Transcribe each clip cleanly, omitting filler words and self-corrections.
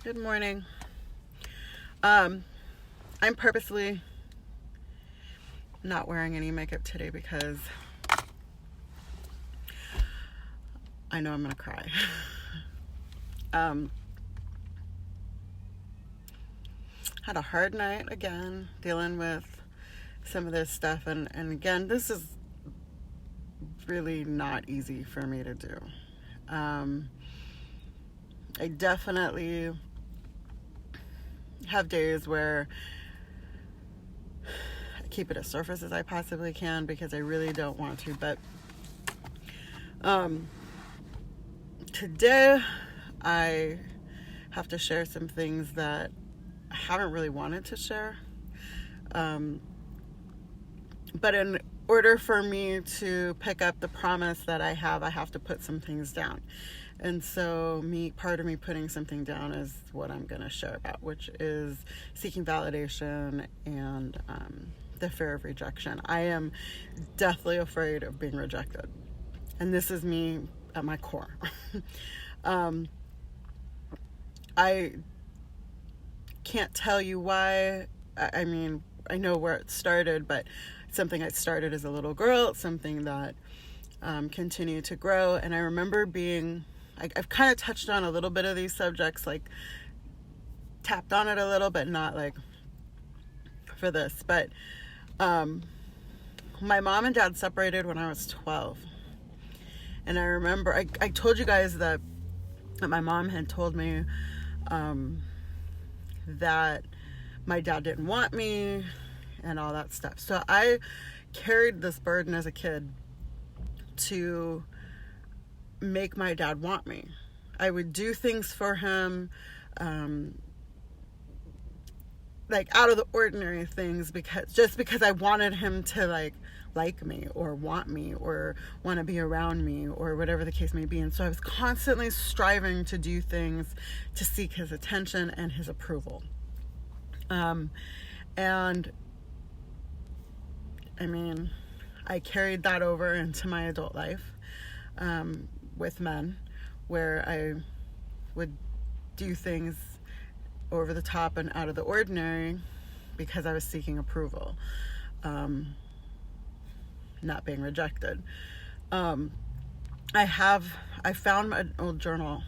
Good morning. I'm purposely not wearing any makeup today because I know I'm gonna cry. Had a hard night again dealing with some of this stuff, and again, this is really not easy for me to do. I definitely have days where I keep it as surface as I possibly can because I really don't want to, but today I have to share some things that I haven't really wanted to share. But in order for me to pick up the promise that I have to put some things down. And so part of me putting something down is what I'm going to share about, which is seeking validation and the fear of rejection. I am deathly afraid of being rejected. And this is me at my core. I can't tell you why. I mean, I know where it started, but something I started as a little girl, something that continued to grow. And I remember I've kind of touched on a little bit of these subjects, like tapped on it a little, but not like for this. But my mom and dad separated when I was 12. And I remember, I told you guys that my mom had told me that my dad didn't want me and all that stuff. So I carried this burden as a kid to make my dad want me. I would do things for him, like out of the ordinary things, because I wanted him to like me or want me or want to be around me or whatever the case may be. And so I was constantly striving to do things to seek his attention and his approval. And I mean, I carried that over into my adult life with men, where I would do things over the top and out of the ordinary because I was seeking approval, not being rejected. I found an old journal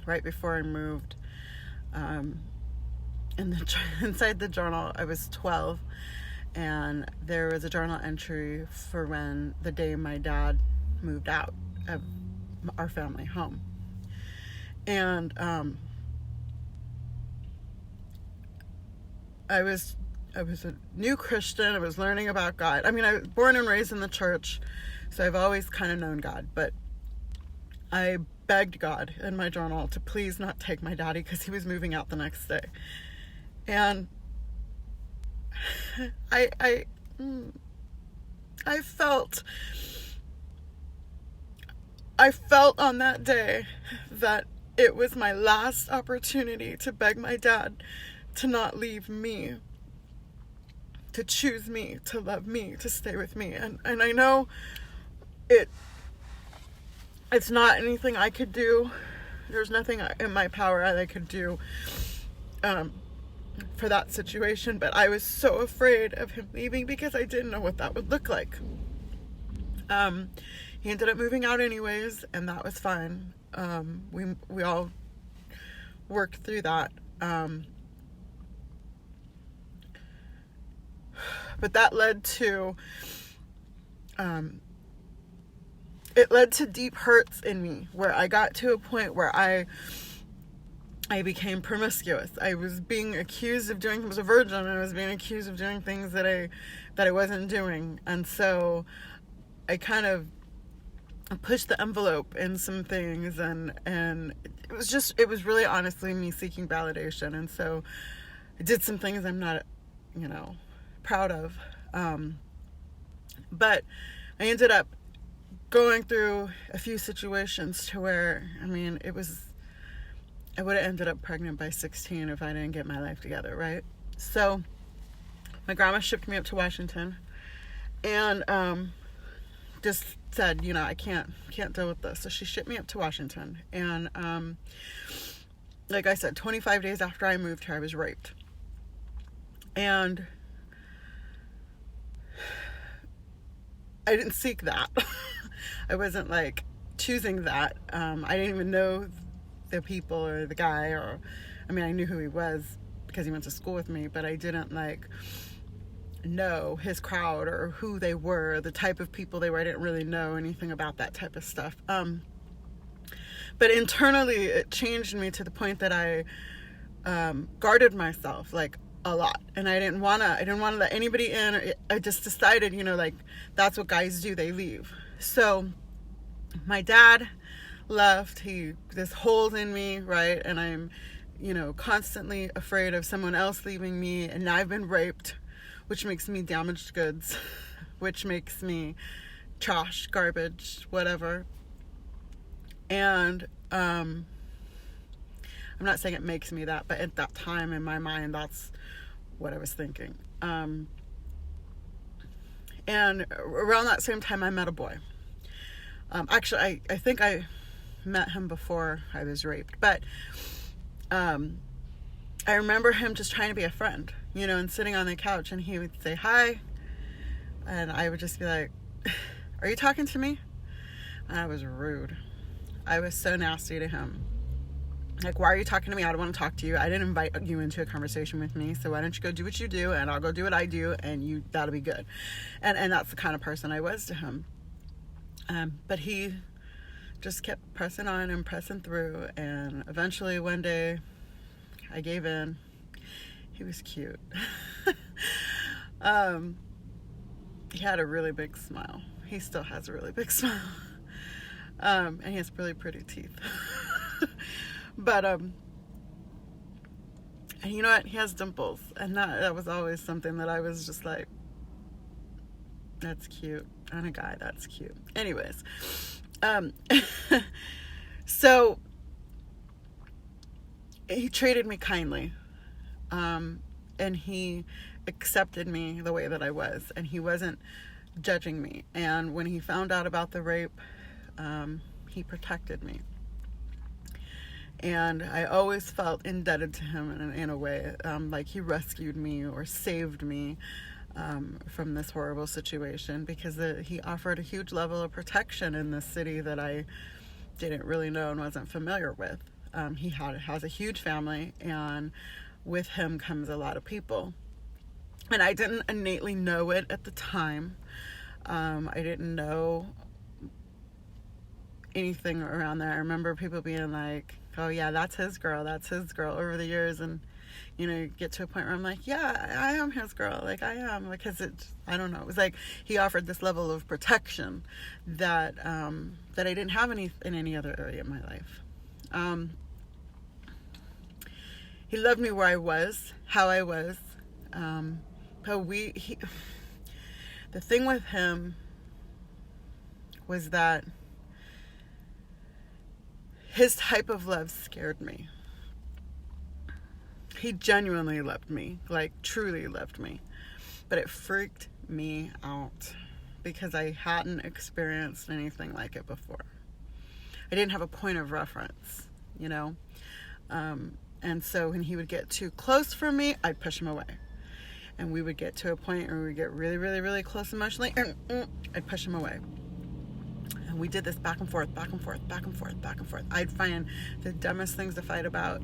right before I moved. Inside the journal, I was 12, and there was a journal entry for the day my dad moved out of our family home. And I was a new Christian. I was learning about God. I mean, I was born and raised in the church, so I've always kind of known God, but I begged God in my journal to please not take my daddy because he was moving out the next day. And I felt on that day that it was my last opportunity to beg my dad to not leave me, to choose me, to love me, to stay with me. And I know it's not anything I could do. There's nothing in my power that I could do for that situation, but I was so afraid of him leaving because I didn't know what that would look like. He ended up moving out anyways, and that was fine. We all worked through that. But that led to deep hurts in me, where I got to a point where I became promiscuous. I was being accused of doing, I was a virgin, and I was being accused of doing things that I wasn't doing. And so I kind of pushed the envelope in some things, and it was really honestly me seeking validation. And so I did some things I'm not, proud of. But I ended up going through a few situations to where, I would have ended up pregnant by 16 if I didn't get my life together, right? So my grandma shipped me up to Washington and just said, I can't deal with this. So she shipped me up to Washington. And like I said, 25 days after I moved here, I was raped. And I didn't seek that. I wasn't like choosing that. I didn't even know the people or the guy, or, I mean, I knew who he was because he went to school with me, but I didn't like know his crowd or who they were, the type of people they were. I didn't really know anything about that type of stuff. But internally, it changed me to the point that I guarded myself like a lot, and I didn't want to let anybody in. I just decided, like, that's what guys do, they leave. So my dad left. This hole in me, right? And I'm, constantly afraid of someone else leaving me, and now I've been raped, which makes me damaged goods, which makes me trash, garbage, whatever. And I'm not saying it makes me that, but at that time in my mind, that's what I was thinking. And around that same time, I met a boy. Actually, I think I met him before I was raped, but I remember him just trying to be a friend, and sitting on the couch, and he would say hi, and I would just be like, "Are you talking to me?" And I was rude. I was so nasty to him. Like, why are you talking to me? I don't want to talk to you. I didn't invite you into a conversation with me, so why don't you go do what you do, and I'll go do what I do, and that'll be good. And that's the kind of person I was to him. But he just kept pressing on and pressing through, and eventually one day I gave in. He was cute. He had a really big smile. He still has a really big smile. And he has really pretty teeth. But and you know what? He has dimples, and that was always something that I was just like, that's cute. On a guy, that's cute. Anyways, so he treated me kindly, and he accepted me the way that I was, and he wasn't judging me. And when he found out about the rape, he protected me. And I always felt indebted to him in a way, like he rescued me or saved me from this horrible situation, because he offered a huge level of protection in this city that I didn't really know and wasn't familiar with. He has a huge family, and with him comes a lot of people. And I didn't innately know it at the time. I didn't know anything around there. I remember people being like, "Oh yeah, that's his girl, over the years. And you get to a point where I'm like, yeah, I am his girl. Like, I am, because I don't know. It was like he offered this level of protection that that I didn't have in any other area of my life. He loved me where I was, how I was. But the thing with him was that his type of love scared me. He genuinely loved me, like truly loved me. But it freaked me out because I hadn't experienced anything like it before. I didn't have a point of reference, And so when he would get too close for me, I'd push him away. And we would get to a point where we would get really, really, really close emotionally, and I'd push him away. And we did this back and forth, back and forth, back and forth, back and forth. I'd find the dumbest things to fight about.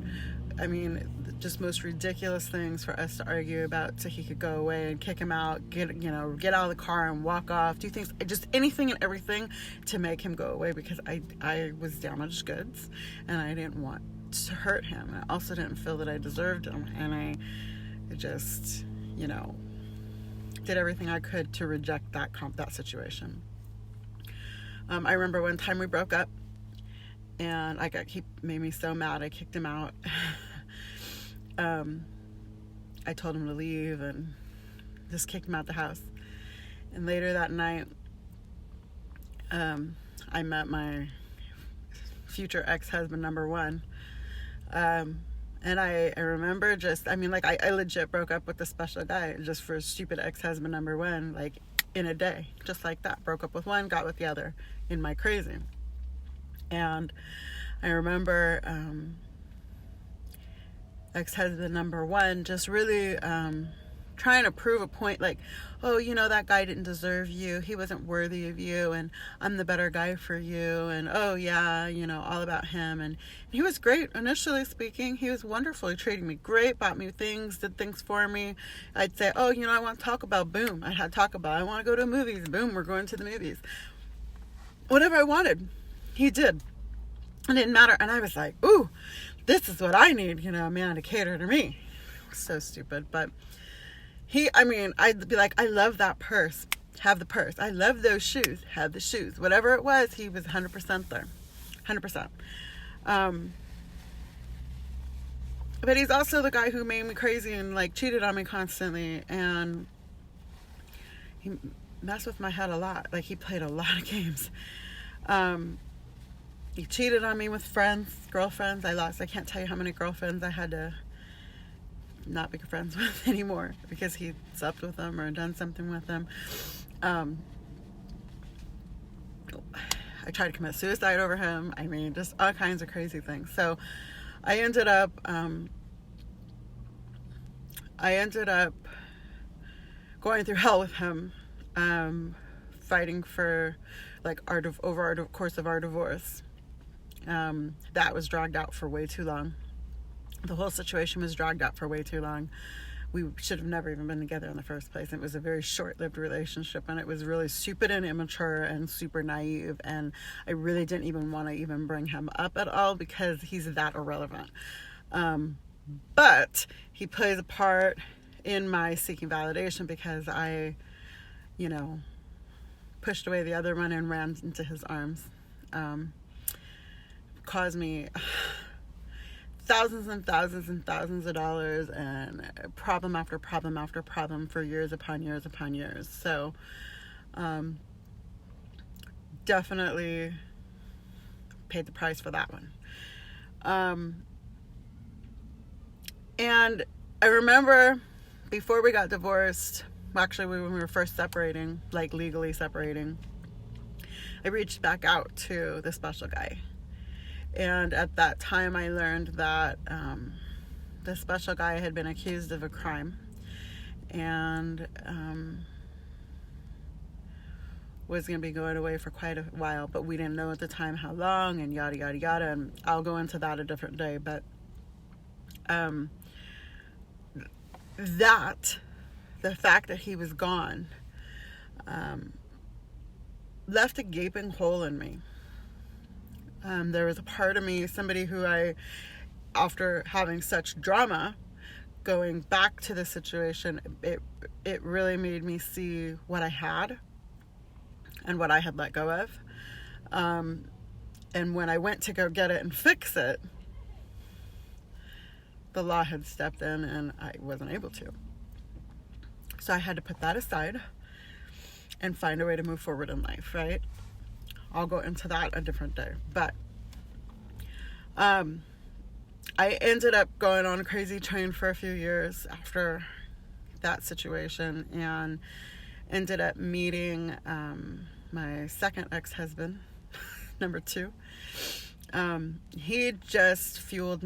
I mean, just most ridiculous things for us to argue about, so he could go away and kick him out, get out of the car and walk off, do things, just anything and everything to make him go away, because I was damaged goods and I didn't want to hurt him. I also didn't feel that I deserved him, and I just, did everything I could to reject that situation. I remember one time we broke up, and he made me so mad, I kicked him out. I told him to leave and just kicked him out the house. And later that night, I met my future ex-husband number one. And I remember I legit broke up with the special guy just for stupid ex-husband number one, like in a day, just like that. Broke up with one, got with the other in my crazy. And I remember ex-husband number one, just really trying to prove a point, like, oh, that guy didn't deserve you, he wasn't worthy of you, and I'm the better guy for you, and oh yeah, all about him. And he was great, initially speaking. He was wonderful. He treated me great, bought me things, did things for me. I'd say, oh, I want to talk about, boom, I had Taco Bell. I want to go to movies, boom, we're going to the movies. Whatever I wanted, he did. It didn't matter. And I was like, ooh, this is what I need, a man to cater to me. So stupid. But I'd be like, I love that purse, have the purse. I love those shoes, have the shoes. Whatever it was, he was 100% there. 100%. But he's also the guy who made me crazy and like cheated on me constantly. And he messed with my head a lot. Like, he played a lot of games. He cheated on me with friends, girlfriends. I can't tell you how many girlfriends I had to not be friends with anymore because he slept with them or done something with them. I tried to commit suicide over him. Just all kinds of crazy things. So I ended up going through hell with him, fighting for over our course of our divorce. That was dragged out for way too long. The whole situation was dragged out for way too long. We should have never even been together in the first place. It was a very short-lived relationship, and it was really stupid and immature and super naive, and I really didn't even want to even bring him up at all because he's that irrelevant. But he plays a part in my seeking validation because I, pushed away the other one and ran into his arms. Caused me thousands and thousands and thousands of dollars and problem after problem after problem for years upon years upon years. So definitely paid the price for that one. And I remember before we got divorced, actually when we were first separating, like legally separating, I reached back out to the special guy. And at that time, I learned that the special guy had been accused of a crime and was going to be going away for quite a while, but we didn't know at the time how long, and yada, yada, yada. And I'll go into that a different day. But the fact that he was gone left a gaping hole in me. There was a part of me, somebody who after having such drama, going back to the situation, it really made me see what I had and what I had let go of. And when I went to go get it and fix it, the law had stepped in and I wasn't able to. So I had to put that aside and find a way to move forward in life, right? I'll go into that a different day. But I ended up going on a crazy train for a few years after that situation and ended up meeting my second ex-husband, number 2. He just fueled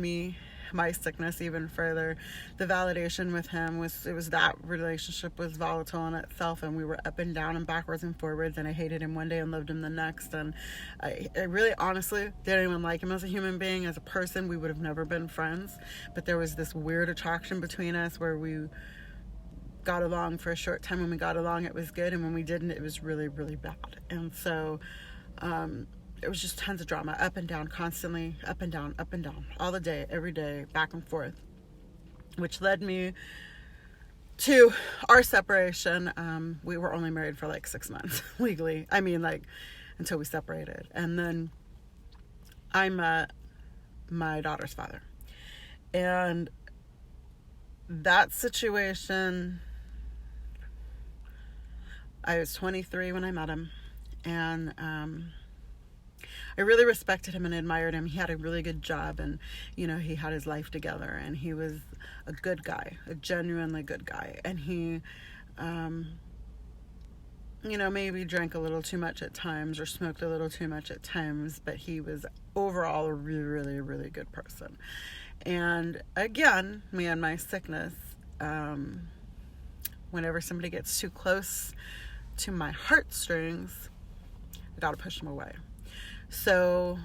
my sickness even further. The validation with him was that relationship was volatile in itself, and we were up and down and backwards and forwards, and I hated him one day and loved him the next. And I really honestly didn't even like him as a human being. As a person, we would have never been friends, but there was this weird attraction between us where we got along for a short time. When we got along, it was good, and when we didn't, it was really, really bad. And so it was just tons of drama, up and down, constantly, up and down, all the day, every day, back and forth, which led me to our separation. We were only married for like 6 months legally. Until we separated. And then I met my daughter's father. And that situation, I was 23 when I met him. And I really respected him and admired him. He had a really good job, and he had his life together, and he was a good guy, a genuinely good guy. And he maybe drank a little too much at times or smoked a little too much at times, but he was overall a really, really, really good person. And again, me and my sickness, whenever somebody gets too close to my heartstrings, I gotta push them away. So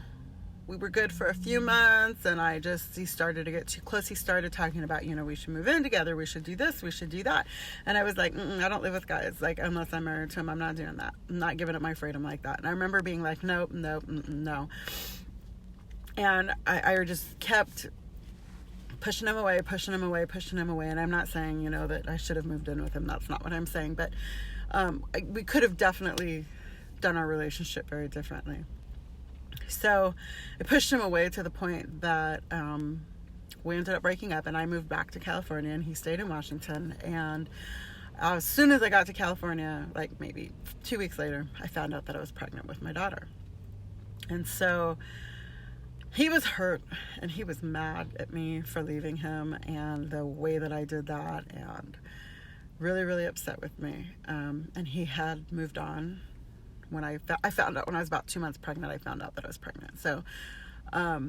we were good for a few months, and he started to get too close. He started talking about, we should move in together, we should do this, we should do that. And I was like, I don't live with guys. Like, unless I'm married to him, I'm not doing that. I'm not giving up my freedom like that. And I remember being like, nope, no. And I just kept pushing him away. And I'm not saying, that I should have moved in with him. That's not what I'm saying. But we could have definitely done our relationship very differently. So I pushed him away to the point that we ended up breaking up, and I moved back to California, and he stayed in Washington. And as soon as I got to California, like maybe 2 weeks later, I found out that I was pregnant with my daughter. And so he was hurt, and he was mad at me for leaving him and the way that I did that, and really, really upset with me. And he had moved on. When I found out when I was about 2 months pregnant, I found out that I was pregnant. So, a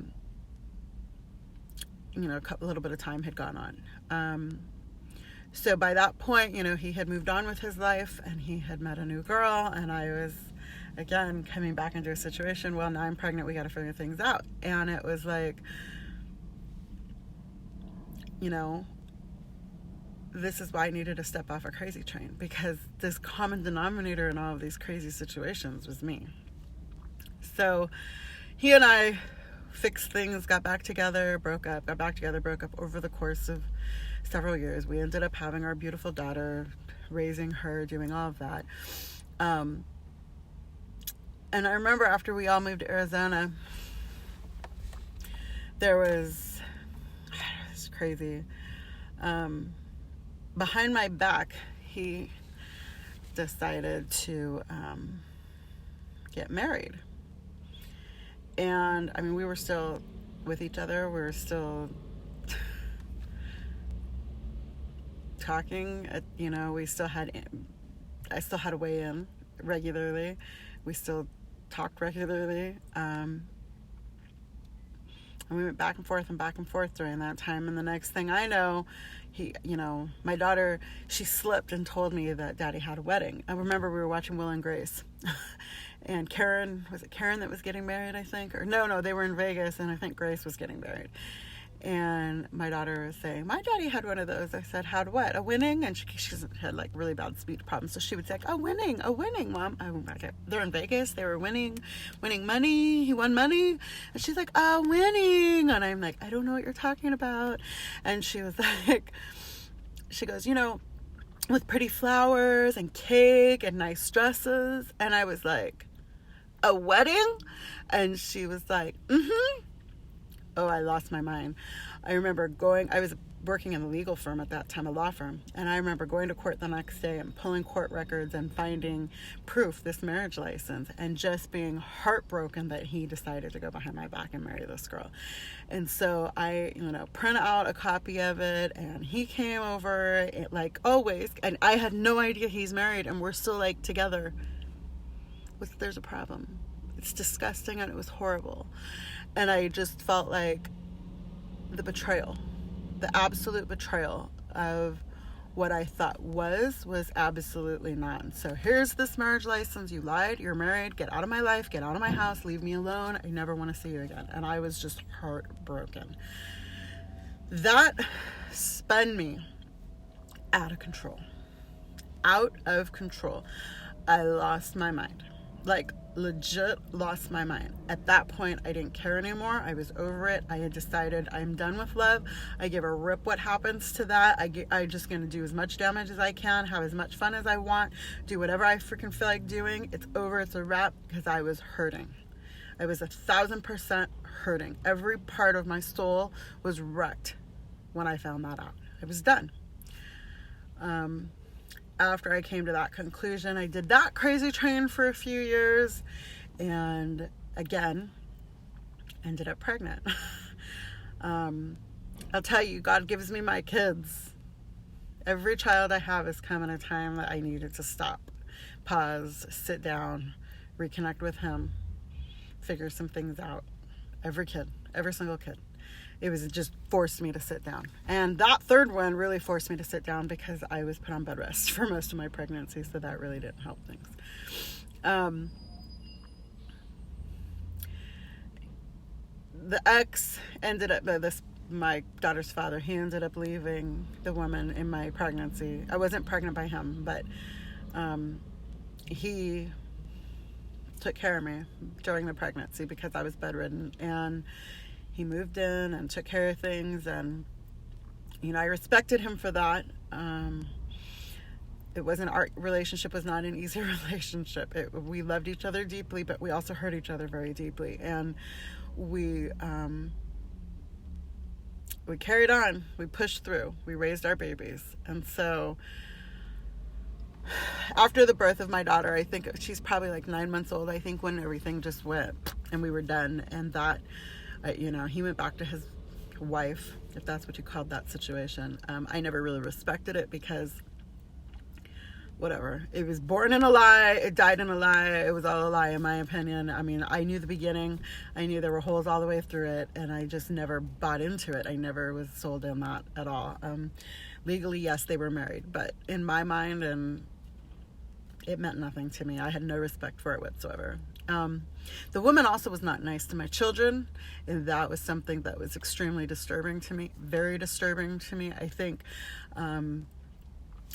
little bit of time had gone on. So by that point, he had moved on with his life, and he had met a new girl, and I was, again, coming back into a situation. Well, now I'm pregnant, we got to figure things out. And it was like, this is why I needed to step off a crazy train, because this common denominator in all of these crazy situations was me. So he and I fixed things, got back together, broke up over the course of several years. We ended up having our beautiful daughter, raising her, doing all of that. And I remember after we all moved to Arizona, it was crazy. Behind my back, he decided to get married. And we were still with each other. We were still talking. I still had a weigh in regularly. We still talked regularly. And we went back and forth during that time. And the next thing I know, my daughter, she slipped and told me that Daddy had a wedding. I remember we were watching Will and Grace. And was it Karen that was getting married, I think? Or no, they were in Vegas, and I think Grace was getting married. And my daughter was saying, my daddy had one of those. I said, had what? A winning? And she had like really bad speech problems. So she would say, a winning, Mom. I'm like, they're in Vegas. They were winning money. He won money. And she's like, winning. And I'm like, I don't know what you're talking about. And she was like, she goes, with pretty flowers and cake and nice dresses. And I was like, a wedding? And she was like, mm-hmm. Oh, I lost my mind. I remember I was working in a legal firm at that time, a law firm, and I remember going to court the next day and pulling court records and finding proof, this marriage license, and just being heartbroken that he decided to go behind my back and marry this girl. And so I, print out a copy of it, and he came over, like always, and I had no idea he's married, and we're still like together. There's a problem. It's disgusting, and it was horrible. And I just felt like the betrayal, the absolute betrayal of what I thought was absolutely not. So here's this marriage license. You lied. You're married. Get out of my life. Get out of my house. Leave me alone. I never want to see you again. And I was just heartbroken. That spun me out of control. I lost my mind. Like, legit lost my mind. At that point, I didn't care anymore. I was over it. I had decided I'm done with love. I give a rip what happens to that. I'm just going to do as much damage as I can, have as much fun as I want, do whatever I freaking feel like doing. It's over. It's a wrap, because I was hurting. I was 1,000% hurting. Every part of my soul was wrecked when I found that out. I was done. After I came to that conclusion, I did that crazy train for a few years, and again, ended up pregnant. I'll tell you, God gives me my kids. Every child I have has come in a time that I needed to stop, pause, sit down, reconnect with Him, figure some things out. Every single kid. it was just forced me to sit down. And that third one really forced me to sit down because I was put on bed rest for most of my pregnancy, so that really didn't help things. The ex ended up, my daughter's father, he ended up leaving the woman in my pregnancy. I wasn't pregnant by him, but he took care of me during the pregnancy because I was bedridden, and he moved in and took care of things, and I respected him for that. Our relationship was not an easy relationship. We loved each other deeply, but we also hurt each other very deeply, and we carried on. We pushed through. We raised our babies. And so after the birth of my daughter, I think she's probably like 9 months old, I think, when everything just went and we were done. And that, he went back to his wife, if that's what you called that situation. I never really respected it because whatever. It was born in a lie. It died in a lie. It was all a lie, in my opinion. I mean, I knew the beginning. I knew there were holes all the way through it, and I just never bought into it. I never was sold in that at all. Legally, yes, they were married, but in my mind, and it meant nothing to me. I had no respect for it whatsoever. The woman also was not nice to my children, and that was something that was extremely disturbing to me, very disturbing to me. I think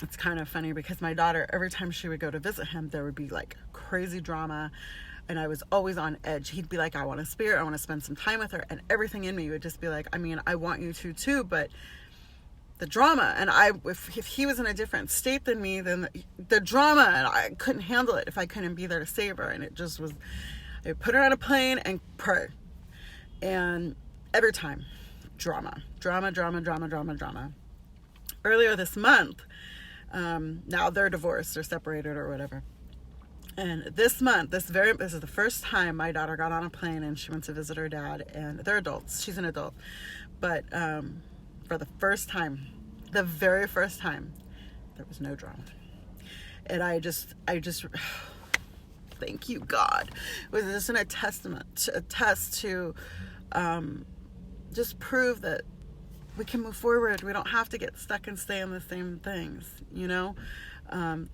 it's kind of funny because my daughter, every time she would go to visit him, there would be like crazy drama, and I was always on edge. He'd be like, I want to see her, I want to spend some time with her, and everything in me would just be like, I mean, I want you to too, but the drama, and if he was in a different state than me, then the drama, and I couldn't handle it if I couldn't be there to save her. And it just was, I would put her on a plane and pray, and every time drama. Earlier this month, now they're divorced or separated or whatever, and this month, this is the first time my daughter got on a plane and she went to visit her dad, and they're adults, she's an adult, but for the first time, the very first time, there was no drama. And I just thank you, God. It was just a test to just prove that we can move forward. We don't have to get stuck and stay in the same things,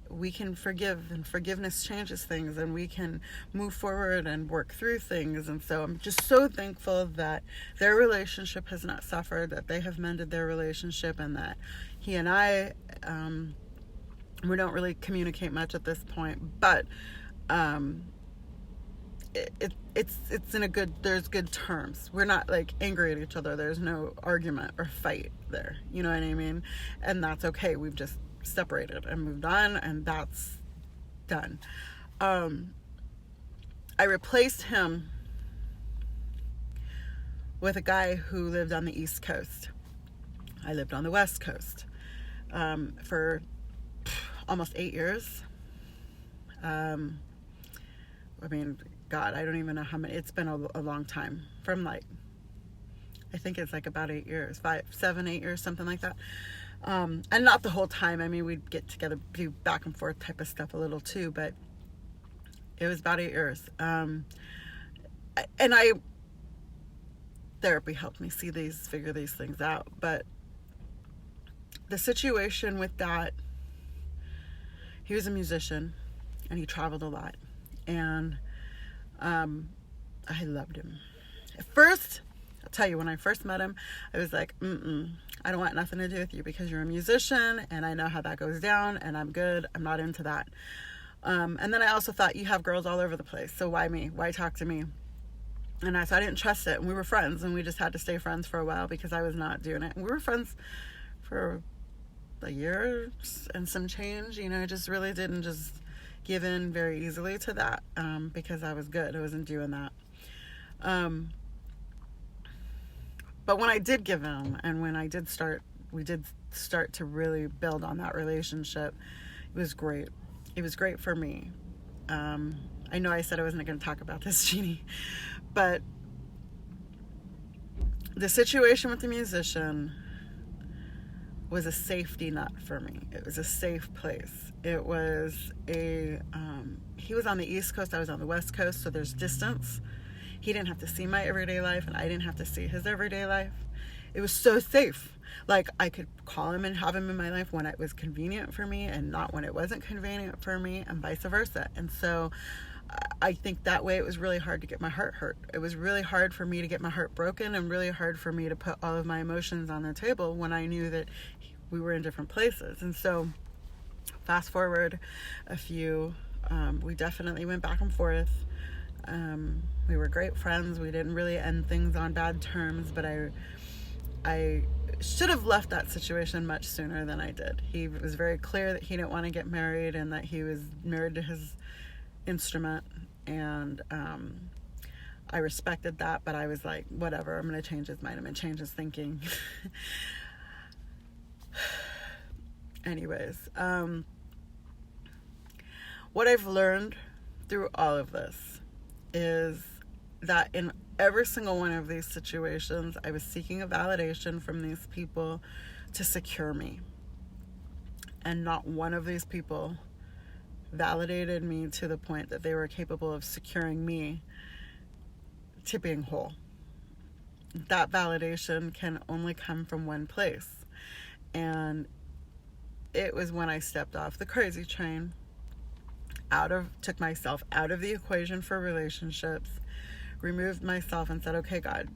we can forgive, and forgiveness changes things, and we can move forward and work through things. And so I'm just so thankful that their relationship has not suffered, that they have mended their relationship, and that he and I, we don't really communicate much at this point, but it's in there's good terms. We're not like angry at each other. There's no argument or fight there. You know what I mean? And that's okay. We've just separated and moved on, and that's done. I replaced him with a guy who lived on the East Coast. I lived on the West Coast for almost 8 years. I mean, God, I don't even know how many. It's been a long time. From I think it's like about 8 years, 5, 7, 8 years, something like that. And not the whole time. I mean, we'd get together, do back and forth type of stuff a little too, but it was about 8 years. Therapy helped me figure these things out. But the situation with that, he was a musician and he traveled a lot, and I loved him. At first, I'll tell you, when I first met him, I was like, I don't want nothing to do with you because you're a musician, and I know how that goes down, and I'm good. I'm not into that. And then I also thought, you have girls all over the place, so why me? Why talk to me? And I didn't trust it, and we were friends, and we just had to stay friends for a while because I was not doing it. And we were friends for a year and some change, just really didn't just give in very easily to that because I was good. I wasn't doing that. But when I did give in, and when we did start to really build on that relationship, it was great. It was great for me. I know I said I wasn't going to talk about this, Jeannie, but the situation with the musician was a safety net for me. It was a safe place. It was he was on the East Coast, I was on the West Coast, so there's distance. He didn't have to see my everyday life, and I didn't have to see his everyday life. It was so safe. Like, I could call him and have him in my life when it was convenient for me and not when it wasn't convenient for me, and vice versa. And so I think that way it was really hard to get my heart hurt. It was really hard for me to get my heart broken, and really hard for me to put all of my emotions on the table when I knew that we were in different places. And so fast forward a few, we definitely went back and forth. We were great friends. We didn't really end things on bad terms, but I should have left that situation much sooner than I did. He was very clear that he didn't want to get married, and that he was married to his instrument, and I respected that, but I was like, whatever, I'm going to change his mind, I'm going to change his thinking. Anyways, what I've learned through all of this is that in every single one of these situations, I was seeking a validation from these people to secure me, and not one of these people validated me to the point that they were capable of securing me to being whole. That validation can only come from one place. And it was when I stepped off the crazy train, took myself out of the equation for relationships, removed myself and said, okay, God,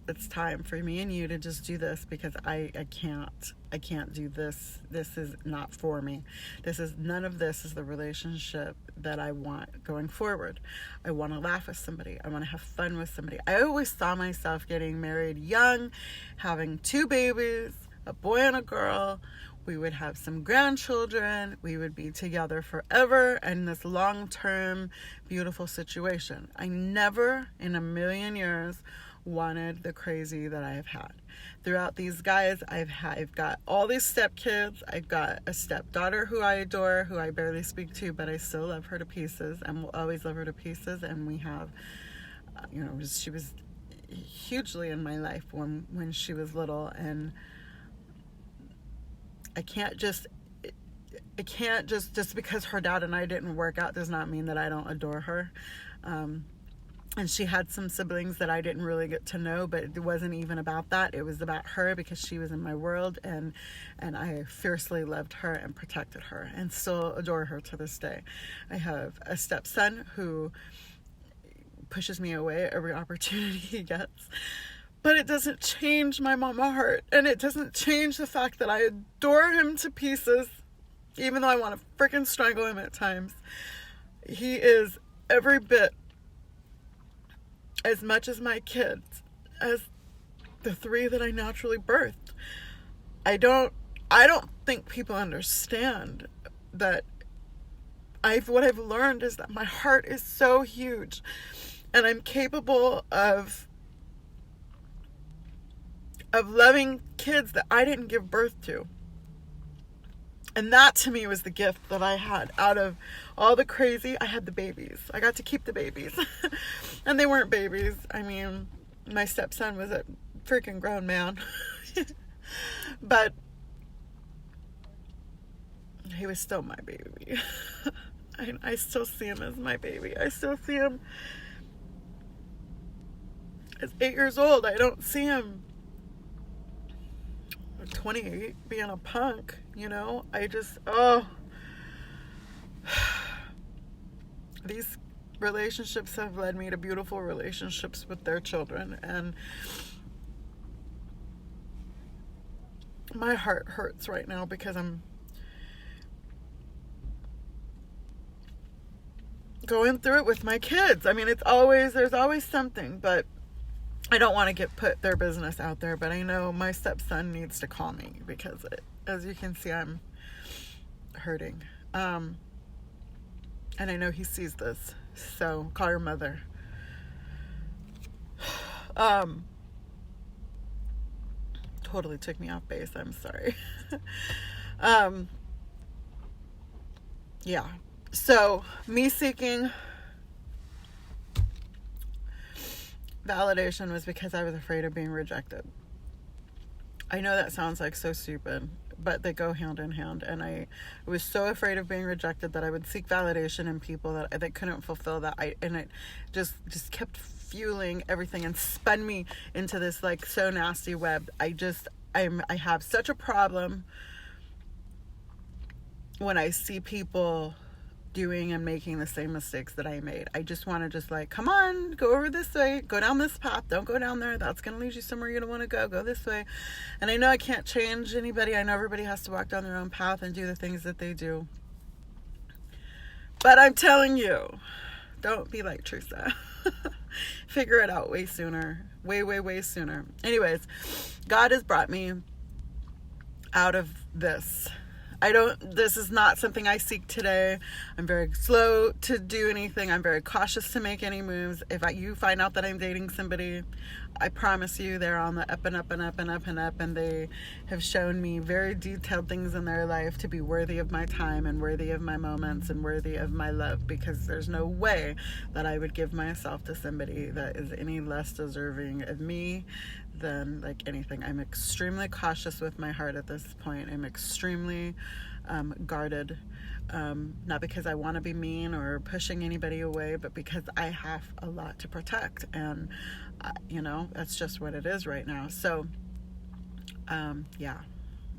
it's time for me and you to just do this, because I can't do this. This is not for me. None of this is the relationship that I want going forward. I want to laugh with somebody. I want to have fun with somebody. I always saw myself getting married young, having 2 babies, a boy and a girl. We would have some grandchildren. We would be together forever in this long-term, beautiful situation. I never in a million years wanted the crazy that I have had. Throughout these guys, I've got all these stepkids. I've got a stepdaughter who I adore, who I barely speak to, but I still love her to pieces and will always love her to pieces. And we have, she was hugely in my life when she was little, and I can't just because her dad and I didn't work out does not mean that I don't adore her. And she had some siblings that I didn't really get to know, but it wasn't even about that. It was about her, because she was in my world, and I fiercely loved her and protected her, and still adore her to this day. I have a stepson who pushes me away every opportunity he gets. But it doesn't change my mama heart, and it doesn't change the fact that I adore him to pieces, even though I want to freaking strangle him at times. He is every bit as much as my kids, as the 3 that I naturally birthed. I don't think people understand that what I've learned is that my heart is so huge, and I'm capable of loving kids that I didn't give birth to. And that to me was the gift that I had. Out of all the crazy, I had the babies. I got to keep the babies. And they weren't babies. I mean, my stepson was a freaking grown man. But he was still my baby. I still see him as my baby. I still see him as 8 years old. I don't see him 28 being a punk, these relationships have led me to beautiful relationships with their children, and my heart hurts right now because I'm going through it with my kids. I mean, there's always something, but I don't want to put their business out there, but I know my stepson needs to call me, because as you can see, I'm hurting. And I know he sees this, so call your mother. Totally took me off base. I'm sorry. Yeah. So me seeking validation was because I was afraid of being rejected. I know that sounds like so stupid, but they go hand in hand. And I was so afraid of being rejected that I would seek validation in people that couldn't fulfill that. And it just kept fueling everything and spun me into this like so nasty web. I have such a problem when I see people doing and making the same mistakes that I made. I just want to just like, come on, go over this way, go down this path, don't go down there, that's going to lead you somewhere you don't want to go this way. And I know I can't change anybody. I know everybody has to walk down their own path and do the things that they do. But I'm telling you, don't be like Teresa. Figure it out way sooner. Way sooner. Anyways, God has brought me out of this. This is not something I seek today. I'm very slow to do anything. I'm very cautious to make any moves. If you find out that I'm dating somebody, I promise you they're on the up and up and up and up and up, and they have shown me very detailed things in their life to be worthy of my time and worthy of my moments and worthy of my love, because there's no way that I would give myself to somebody that is any less deserving of me than like anything. I'm extremely cautious with my heart at this point. I'm extremely guarded, not because I want to be mean or pushing anybody away, but because I have a lot to protect, and that's just what it is right now. So yeah,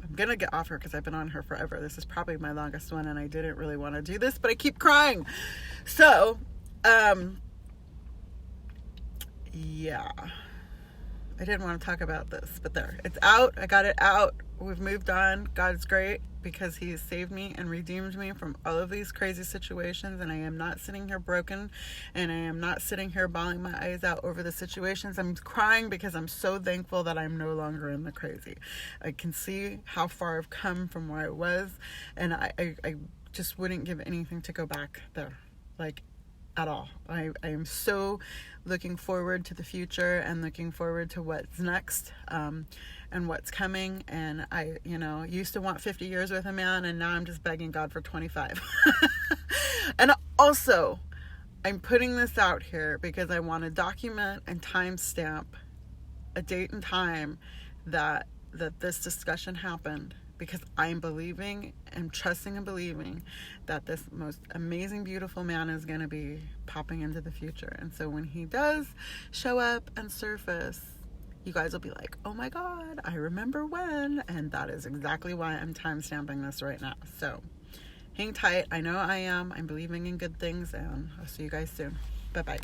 I'm gonna get off her because I've been on her forever. This is probably my longest one, and I didn't really want to do this, but I keep crying. So yeah, I didn't want to talk about this, but there, it's out. I got it out. We've moved on. God's great because he has saved me and redeemed me from all of these crazy situations, and I am not sitting here broken, and I am not sitting here bawling my eyes out over the situations. I'm crying because I'm so thankful that I'm no longer in the crazy. I can see how far I've come from where I was, and I just wouldn't give anything to go back there, like at all. I am so looking forward to the future and looking forward to what's next, and what's coming. And I, used to want 50 years with a man, and now I'm just begging God for 25. And also, I'm putting this out here because I want to document and timestamp a date and time that this discussion happened, because I'm believing and trusting and believing that this most amazing, beautiful man is going to be popping into the future. And so when he does show up and surface, you guys will be like, oh my God, I remember when. And that is exactly why I'm timestamping this right now. So hang tight. I know I am. I'm believing in good things, and I'll see you guys soon. Bye-bye.